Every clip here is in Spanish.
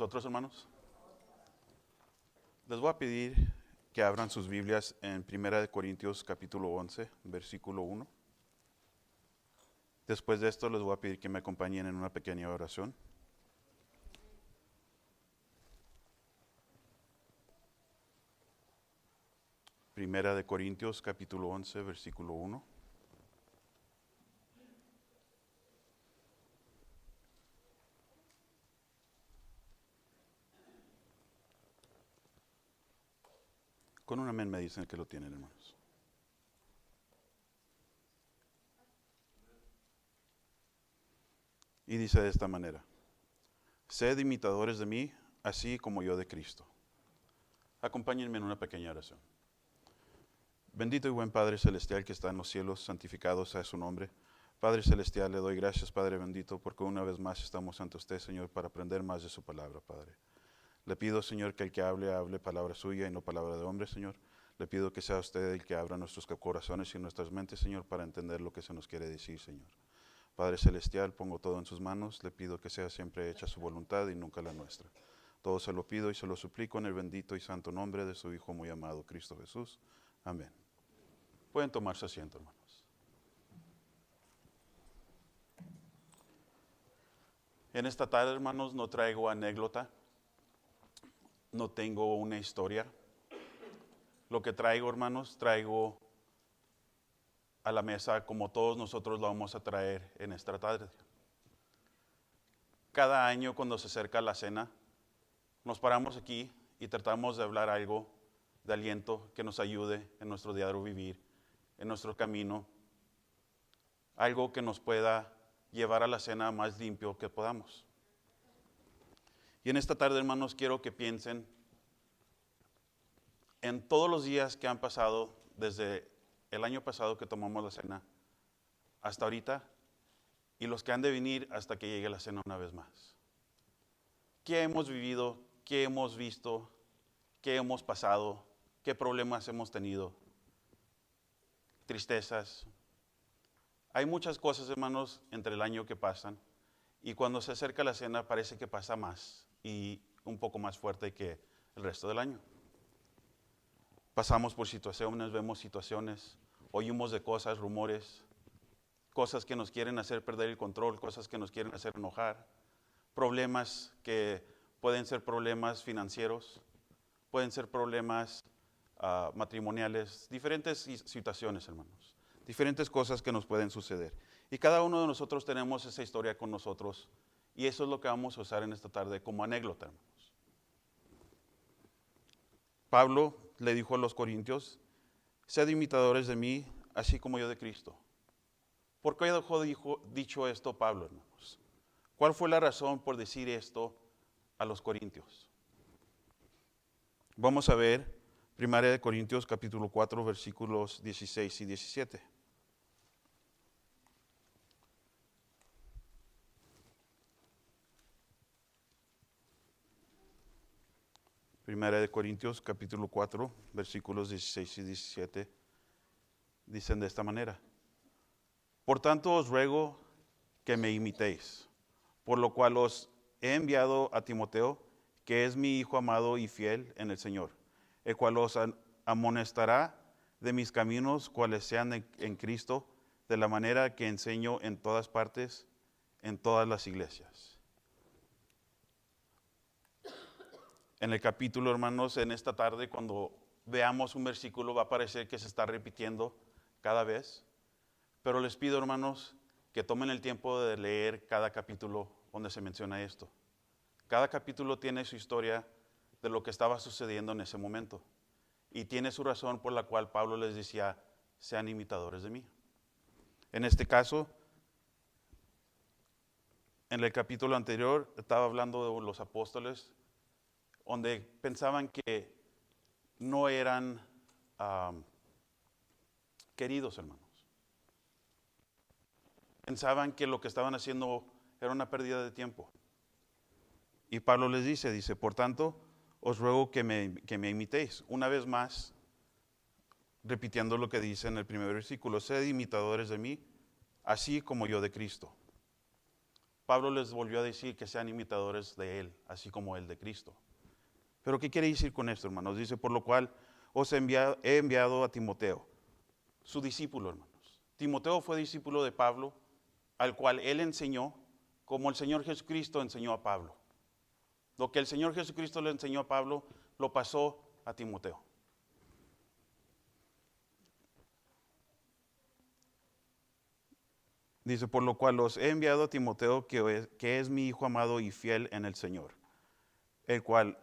¿Nosotros, hermanos? Les voy a pedir que abran sus Biblias en 1 Corintios capítulo 11, versículo 1. Después de esto les voy a pedir que me acompañen en una pequeña oración. Primera de Corintios capítulo 11, versículo 1. Con un amén me dicen que lo tienen, hermanos. Y dice de esta manera: sed imitadores de mí, así como yo de Cristo. Acompáñenme en una pequeña oración. Bendito y buen Padre Celestial que está en los cielos, santificado sea su nombre. Padre Celestial, le doy gracias, Padre bendito, porque una vez más estamos ante usted, Señor, para aprender más de su palabra, Padre. Le pido, Señor, que el que hable palabra suya y no palabra de hombre, Señor. Le pido que sea usted el que abra nuestros corazones y nuestras mentes, Señor, para entender lo que se nos quiere decir, Señor. Padre Celestial, pongo todo en sus manos. Le pido que sea siempre hecha su voluntad y nunca la nuestra. Todo se lo pido y se lo suplico en el bendito y santo nombre de su Hijo muy amado, Cristo Jesús. Amén. Pueden tomarse asiento, hermanos. En esta tarde, hermanos, no traigo anécdota. No tengo una historia. Lo que traigo, hermanos, traigo a la mesa como todos nosotros lo vamos a traer en esta tarde. Cada año cuando se acerca la cena, nos paramos aquí y tratamos de hablar algo de aliento que nos ayude en nuestro diario vivir, en nuestro camino, algo que nos pueda llevar a la cena más limpio que podamos. Y en esta tarde, hermanos, quiero que piensen en todos los días que han pasado desde el año pasado que tomamos la cena hasta ahorita y los que han de venir hasta que llegue la cena una vez más. ¿Qué hemos vivido? ¿Qué hemos visto? ¿Qué hemos pasado? ¿Qué problemas hemos tenido? Tristezas. Hay muchas cosas, hermanos, entre el año que pasan y cuando se acerca la cena parece que pasa más y un poco más fuerte que el resto del año. Pasamos por situaciones, vemos situaciones, oímos de cosas, rumores, cosas que nos quieren hacer perder el control, cosas que nos quieren hacer enojar, problemas que pueden ser problemas financieros, pueden ser problemas matrimoniales, diferentes situaciones, hermanos, diferentes cosas que nos pueden suceder. Y cada uno de nosotros tenemos esa historia con nosotros y eso es lo que vamos a usar en esta tarde como anécdota, hermanos. Pablo le dijo a los corintios: sed imitadores de mí, así como yo de Cristo. ¿Por qué dejó dicho esto Pablo, hermanos? ¿Cuál fue la razón por decir esto a los corintios? Vamos a ver 1 Corintios capítulo 4, versículos 16 y 17. 1 Corintios capítulo 4, versículos 16 y 17, dicen de esta manera: por tanto os ruego que me imitéis, por lo cual os he enviado a Timoteo, que es mi hijo amado y fiel en el Señor, el cual os amonestará de mis caminos, cuales sean en Cristo, de la manera que enseño en todas partes, en todas las iglesias. En el capítulo, hermanos, en esta tarde, cuando veamos un versículo, va a parecer que se está repitiendo cada vez. Pero les pido, hermanos, que tomen el tiempo de leer cada capítulo donde se menciona esto. Cada capítulo tiene su historia de lo que estaba sucediendo en ese momento. Y tiene su razón por la cual Pablo les decía: sean imitadores de mí. En este caso, en el capítulo anterior, estaba hablando de los apóstoles, donde pensaban que no eran queridos, hermanos. Pensaban que lo que estaban haciendo era una pérdida de tiempo. Y Pablo les dice, por tanto, os ruego que me imitéis. Una vez más, repitiendo lo que dice en el primer versículo: sed imitadores de mí, así como yo de Cristo. Pablo les volvió a decir que sean imitadores de él, así como él de Cristo. Pero ¿qué quiere decir con esto, hermanos? Dice, por lo cual he enviado a Timoteo, su discípulo, hermanos. Timoteo fue discípulo de Pablo, al cual él enseñó, como el Señor Jesucristo enseñó a Pablo. Lo que el Señor Jesucristo le enseñó a Pablo, lo pasó a Timoteo. Dice, por lo cual los he enviado a Timoteo, que es mi hijo amado y fiel en el Señor, el cual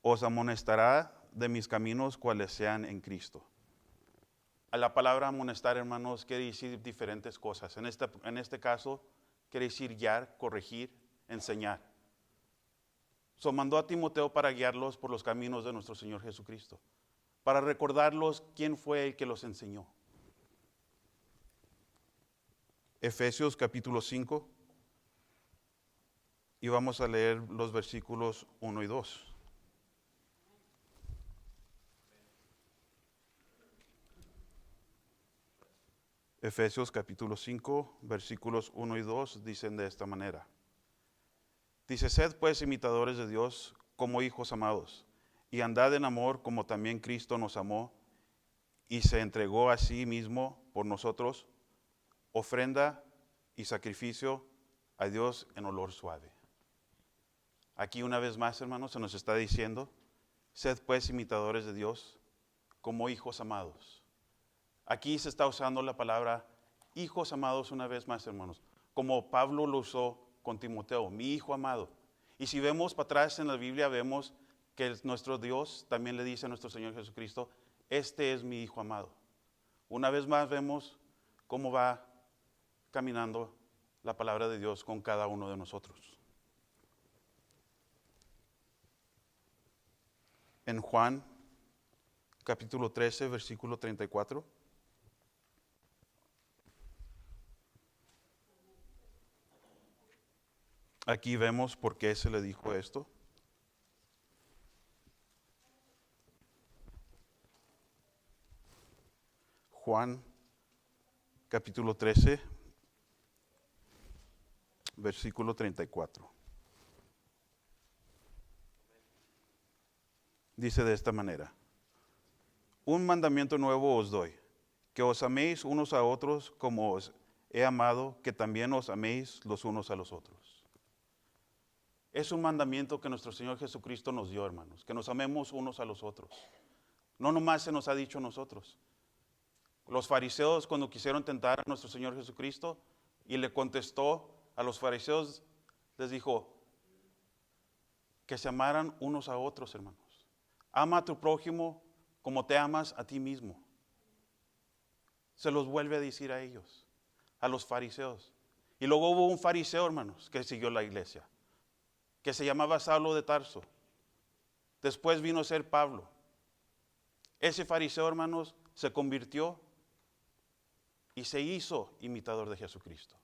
os amonestará de mis caminos cuales sean en Cristo. A la palabra amonestar, hermanos, quiere decir diferentes cosas. En este caso, quiere decir guiar, corregir, enseñar. Mandó a Timoteo para guiarlos por los caminos de nuestro Señor Jesucristo, para recordarlos quién fue el que los enseñó. Efesios capítulo 5, y vamos a leer los versículos 1 y 2. Efesios capítulo 5, versículos 1 y 2 dicen de esta manera. Dice, sed pues imitadores de Dios como hijos amados, y andad en amor como también Cristo nos amó, y se entregó a sí mismo por nosotros, ofrenda y sacrificio a Dios en olor suave. Aquí una vez más, hermanos, se nos está diciendo, sed pues imitadores de Dios como hijos amados. Aquí se está usando la palabra hijos amados una vez más, hermanos, como Pablo lo usó con Timoteo, mi hijo amado. Y si vemos para atrás en la Biblia, vemos que nuestro Dios también le dice a nuestro Señor Jesucristo, este es mi hijo amado. Una vez más vemos cómo va caminando la palabra de Dios con cada uno de nosotros. En Juan, capítulo 13, versículo 34. Aquí vemos por qué se le dijo esto. Juan, capítulo 13, versículo 34. Dice de esta manera, un mandamiento nuevo os doy, que os améis unos a otros como os he amado, que también os améis los unos a los otros. Es un mandamiento que nuestro Señor Jesucristo nos dio, hermanos, que nos amemos unos a los otros. No nomás se nos ha dicho a nosotros. Los fariseos cuando quisieron tentar a nuestro Señor Jesucristo y le contestó a los fariseos, les dijo que se amaran unos a otros, hermanos. Ama a tu prójimo como te amas a ti mismo. Se los vuelve a decir a ellos, a los fariseos. Y luego hubo un fariseo, hermanos, que siguió la iglesia, que se llamaba Saulo de Tarso. Después vino a ser Pablo. Ese fariseo, hermanos, se convirtió y se hizo imitador de Jesucristo.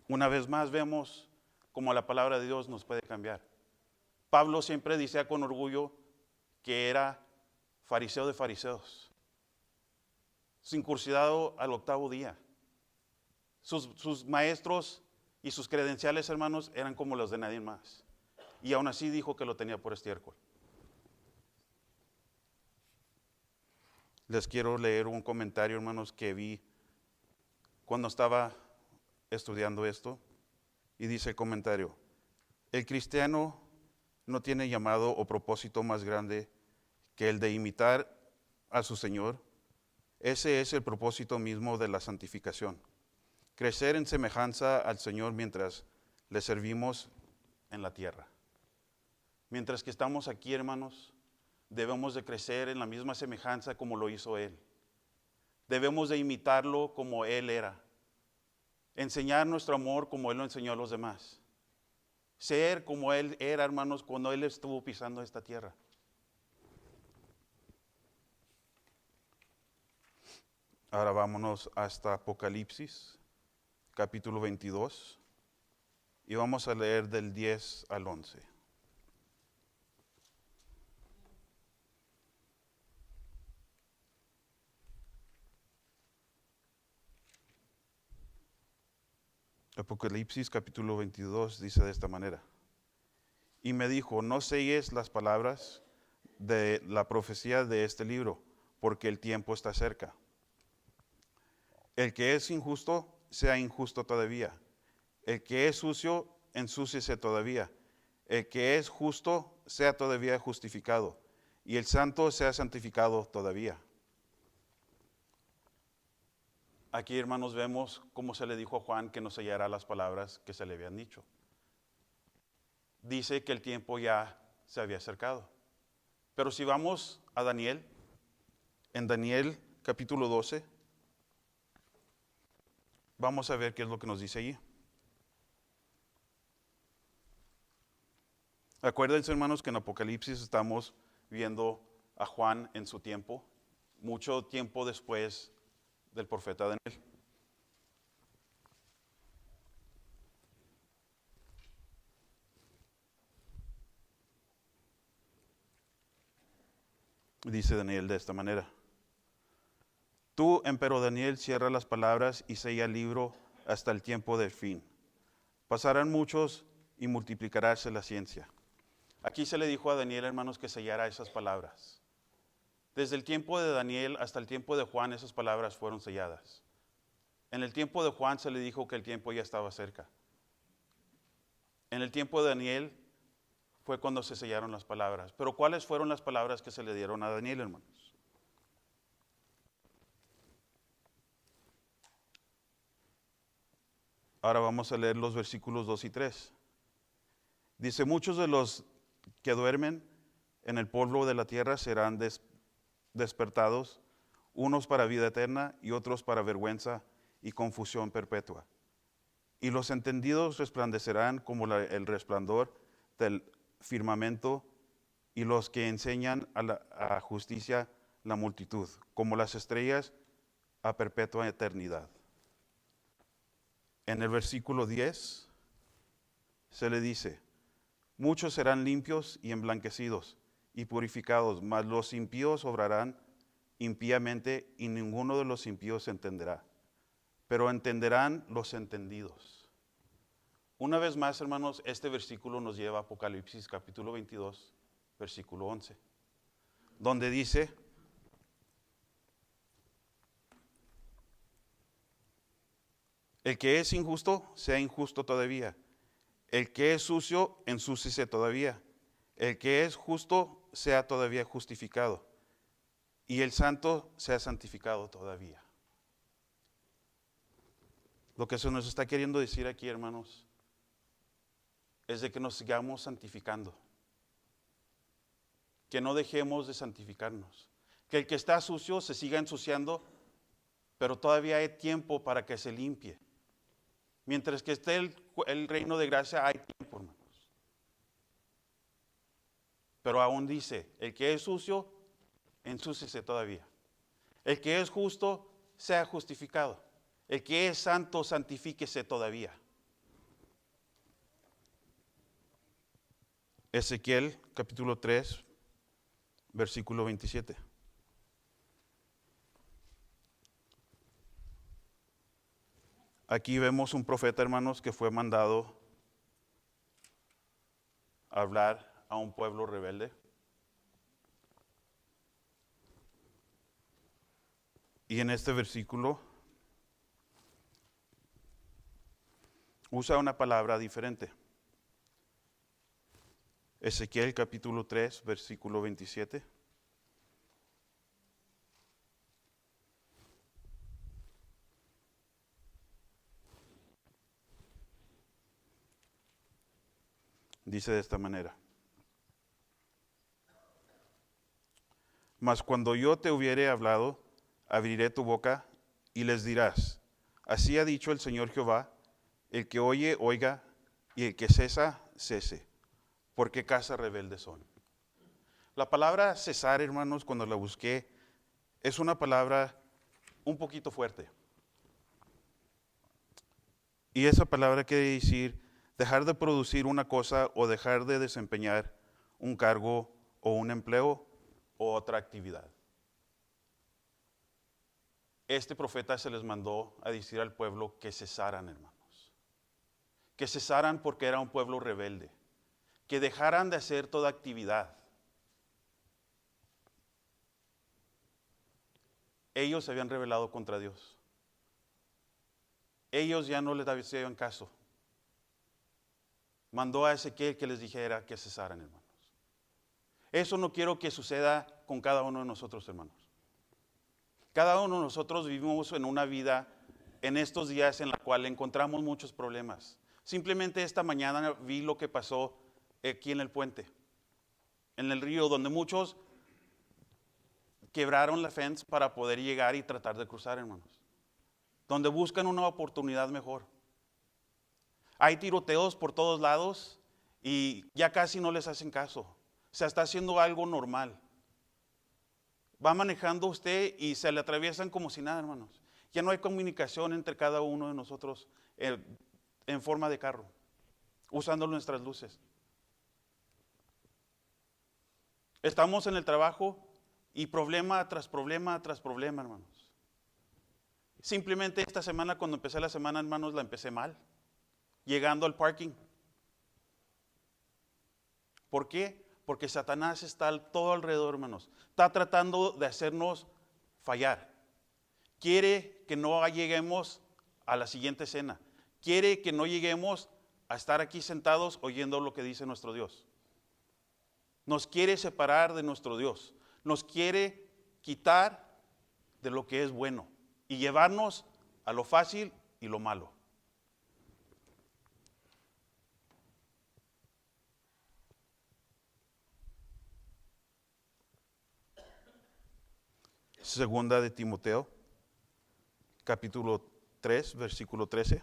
Una vez más vemos cómo la palabra de Dios nos puede cambiar. Pablo siempre decía con orgullo que era fariseo de fariseos, circuncidado al 8º día. Sus maestros y sus credenciales, hermanos, eran como los de nadie más. Y aún así dijo que lo tenía por estiércol. Les quiero leer un comentario, hermanos, que vi cuando estaba estudiando esto. Y dice el comentario, el cristiano no tiene llamado o propósito más grande que el de imitar a su Señor. Ese es el propósito mismo de la santificación. Crecer en semejanza al Señor mientras le servimos en la tierra. Mientras que estamos aquí, hermanos, debemos de crecer en la misma semejanza como lo hizo Él. Debemos de imitarlo como Él era. Enseñar nuestro amor como Él lo enseñó a los demás. Ser como Él era, hermanos, cuando Él estuvo pisando esta tierra. Ahora vámonos hasta Apocalipsis, capítulo 22, y vamos a leer del 10 al 11. Apocalipsis capítulo 22 dice de esta manera. Y me dijo, no selles las palabras de la profecía de este libro, porque el tiempo está cerca. El que es injusto, sea injusto todavía. El que es sucio, ensúciese todavía. El que es justo, sea todavía justificado. Y el santo sea santificado todavía. Aquí, hermanos, vemos cómo se le dijo a Juan que no sellara las palabras que se le habían dicho. Dice que el tiempo ya se había acercado. Pero si vamos a Daniel, en Daniel capítulo 12, vamos a ver qué es lo que nos dice allí. Acuérdense, hermanos, que en Apocalipsis estamos viendo a Juan en su tiempo, mucho tiempo después del profeta Daniel. Dice Daniel de esta manera. Tú, empero Daniel, cierra las palabras y sella el libro hasta el tiempo del fin. Pasarán muchos y multiplicaráse la ciencia. Aquí se le dijo a Daniel, hermanos, que sellara esas palabras. Desde el tiempo de Daniel hasta el tiempo de Juan, esas palabras fueron selladas. En el tiempo de Juan se le dijo que el tiempo ya estaba cerca. En el tiempo de Daniel fue cuando se sellaron las palabras. Pero ¿cuáles fueron las palabras que se le dieron a Daniel, hermanos? Ahora vamos a leer los versículos 2 y 3. Dice, muchos de los que duermen en el polvo de la tierra serán despertados, unos para vida eterna y otros para vergüenza y confusión perpetua. Y los entendidos resplandecerán como el resplandor del firmamento, y los que enseñan a justicia la multitud, como las estrellas a perpetua eternidad. En el versículo 10 se le dice, muchos serán limpios y emblanquecidos y purificados, mas los impíos obrarán impíamente y ninguno de los impíos entenderá, pero entenderán los entendidos. Una vez más, hermanos, este versículo nos lleva a Apocalipsis capítulo 22, versículo 11, donde dice, el que es injusto, sea injusto todavía. El que es sucio, ensúciese todavía. El que es justo, sea todavía justificado. Y el santo, sea santificado todavía. Lo que se nos está queriendo decir aquí, hermanos, es de que nos sigamos santificando. Que no dejemos de santificarnos. Que el que está sucio se siga ensuciando, pero todavía hay tiempo para que se limpie. Mientras que esté el reino de gracia, hay tiempo, hermanos. Pero aún dice, el que es sucio, ensúciese todavía. El que es justo, sea justificado. El que es santo, santifíquese todavía. Ezequiel capítulo 3, versículo 27. Aquí vemos un profeta, hermanos, que fue mandado a hablar a un pueblo rebelde. Y en este versículo usa una palabra diferente. Ezequiel capítulo 3, versículo 27. Dice de esta manera. Mas cuando yo te hubiere hablado, abriré tu boca y les dirás, así ha dicho el Señor Jehová, el que oye, oiga, y el que cesa, cese, porque casa rebelde son. La palabra cesar, hermanos, cuando la busqué, es una palabra un poquito fuerte. Y esa palabra quiere decir dejar de producir una cosa o dejar de desempeñar un cargo o un empleo o otra actividad. Este profeta se les mandó a decir al pueblo que cesaran, hermanos. que cesaran porque era un pueblo rebelde, que dejaran de hacer toda actividad. Ellos se habían rebelado contra Dios. Ellos ya no les hacían caso. Mandó a Ezequiel que les dijera que cesaran, hermanos. Eso no quiero que suceda con cada uno de nosotros, hermanos. Cada uno de nosotros vivimos en una vida en estos días en la cual encontramos muchos problemas. Simplemente esta mañana vi lo que pasó aquí en el puente, en el río, donde muchos quebraron la fence para poder llegar y tratar de cruzar, hermanos. Donde buscan una oportunidad mejor. Hay tiroteos por todos lados y ya casi no les hacen caso. Se está haciendo algo normal. Va manejando usted y se le atraviesan como si nada, hermanos. Ya no hay comunicación entre cada uno de nosotros en forma de carro, usando nuestras luces. Estamos en el trabajo y problema tras problema tras problema, hermanos. Simplemente esta semana, cuando empecé la semana, hermanos, la empecé mal. Llegando al parking. ¿Por qué? Porque Satanás está todo alrededor, hermanos. Está tratando de hacernos fallar. Quiere que no lleguemos a la siguiente cena. Quiere que no lleguemos a estar aquí sentados oyendo lo que dice nuestro Dios. Nos quiere separar de nuestro Dios. Nos quiere quitar de lo que es bueno y llevarnos a lo fácil y lo malo. Segunda de Timoteo, capítulo 3, versículo 13.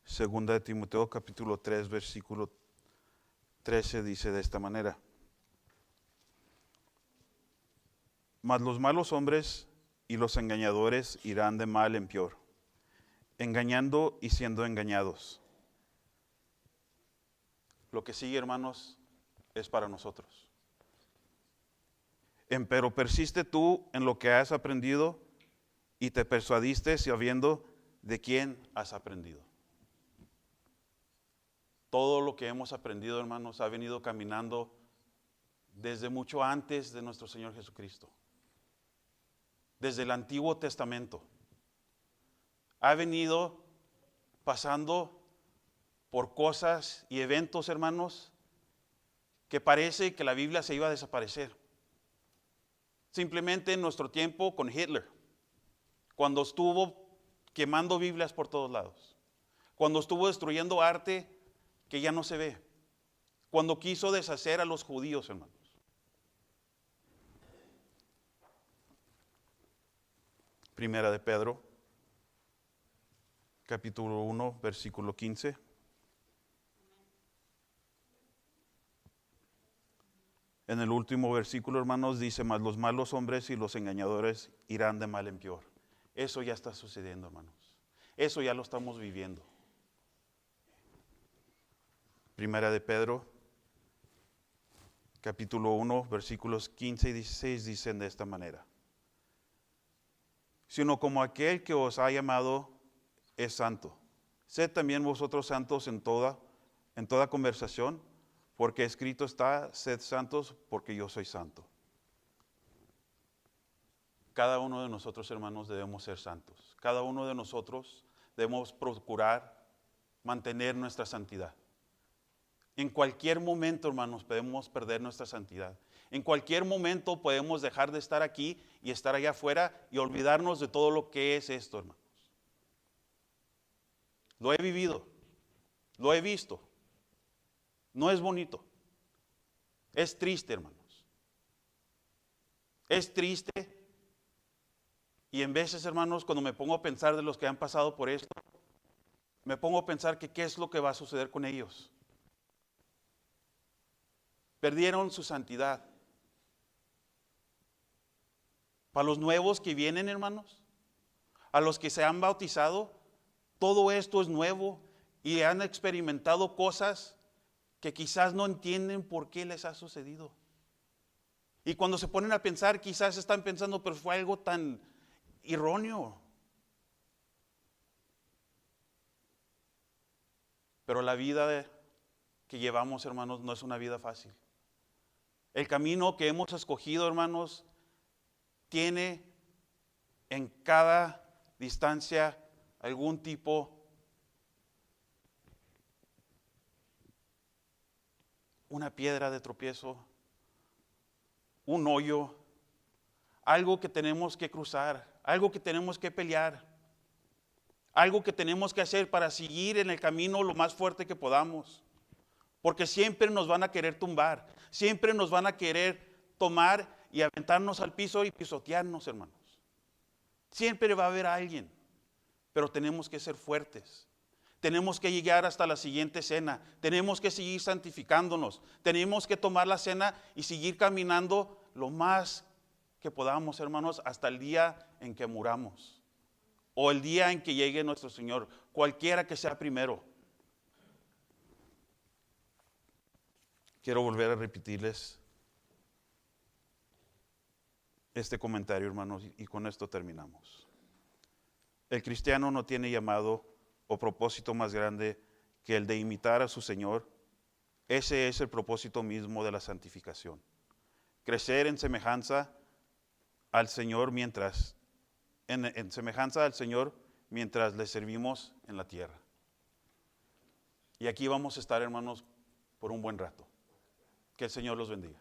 Segunda de Timoteo, capítulo 3, versículo 13 dice de esta manera: Mas los malos hombres y los engañadores irán de mal en peor, engañando y siendo engañados. Lo que sigue, hermanos, es para nosotros. Empero persiste tú en lo que has aprendido y te persuadiste sabiendo de quién has aprendido. Todo lo que hemos aprendido, hermanos, ha venido caminando desde mucho antes de nuestro Señor Jesucristo. Desde el Antiguo Testamento. Ha venido pasando por cosas y eventos, hermanos, que parece que la Biblia se iba a desaparecer. Simplemente en nuestro tiempo con Hitler, cuando estuvo quemando Biblias por todos lados, cuando estuvo destruyendo arte que ya no se ve, cuando quiso deshacer a los judíos, hermanos. Primera de Pedro, capítulo 1, versículo 15. En el último versículo, hermanos, dice: mas los malos hombres y los engañadores irán de mal en peor. Eso ya está sucediendo, hermanos. Eso ya lo estamos viviendo. Primera de Pedro, capítulo 1, versículos 15 y 16 dicen de esta manera: sino como aquel que os ha llamado es santo, sed también vosotros santos en toda conversación, porque escrito está: sed santos porque yo soy santo. Cada uno de nosotros, hermanos, debemos ser santos. Cada uno de nosotros debemos procurar mantener nuestra santidad. En cualquier momento, hermanos, podemos perder nuestra santidad. En cualquier momento podemos dejar de estar aquí y estar allá afuera y olvidarnos de todo lo que es esto, hermanos. Lo he vivido, lo he visto. No es bonito. Es triste, hermanos. Es triste. Y en veces, hermanos, cuando me pongo a pensar de los que han pasado por esto, me pongo a pensar que qué es lo que va a suceder con ellos. Perdieron su santidad. Para los nuevos que vienen, hermanos, a los que se han bautizado, todo esto es nuevo y han experimentado cosas que quizás no entienden por qué les ha sucedido. Y cuando se ponen a pensar, quizás están pensando, pero fue algo tan erróneo. Pero la vida que llevamos, hermanos, no es una vida fácil. El camino que hemos escogido, hermanos, tiene en cada distancia algún tipo, una piedra de tropiezo, un hoyo, algo que tenemos que cruzar, algo que tenemos que pelear, algo que tenemos que hacer para seguir en el camino lo más fuerte que podamos. Porque siempre nos van a querer tumbar, siempre nos van a querer tomar y aventarnos al piso y pisotearnos, hermanos. Siempre va a haber alguien, pero tenemos que ser fuertes. Tenemos que llegar hasta la siguiente cena, tenemos que seguir santificándonos, tenemos que tomar la cena y seguir caminando lo más que podamos, hermanos, hasta el día en que muramos o el día en que llegue nuestro Señor, cualquiera que sea primero. Quiero volver a repetirles este comentario, hermanos, y con esto terminamos. El cristiano no tiene llamado o propósito más grande que el de imitar a su Señor. Ese es el propósito mismo de la santificación. Crecer en semejanza al Señor en semejanza al Señor mientras le servimos en la tierra. Y aquí vamos a estar, hermanos, por un buen rato. Que el Señor los bendiga.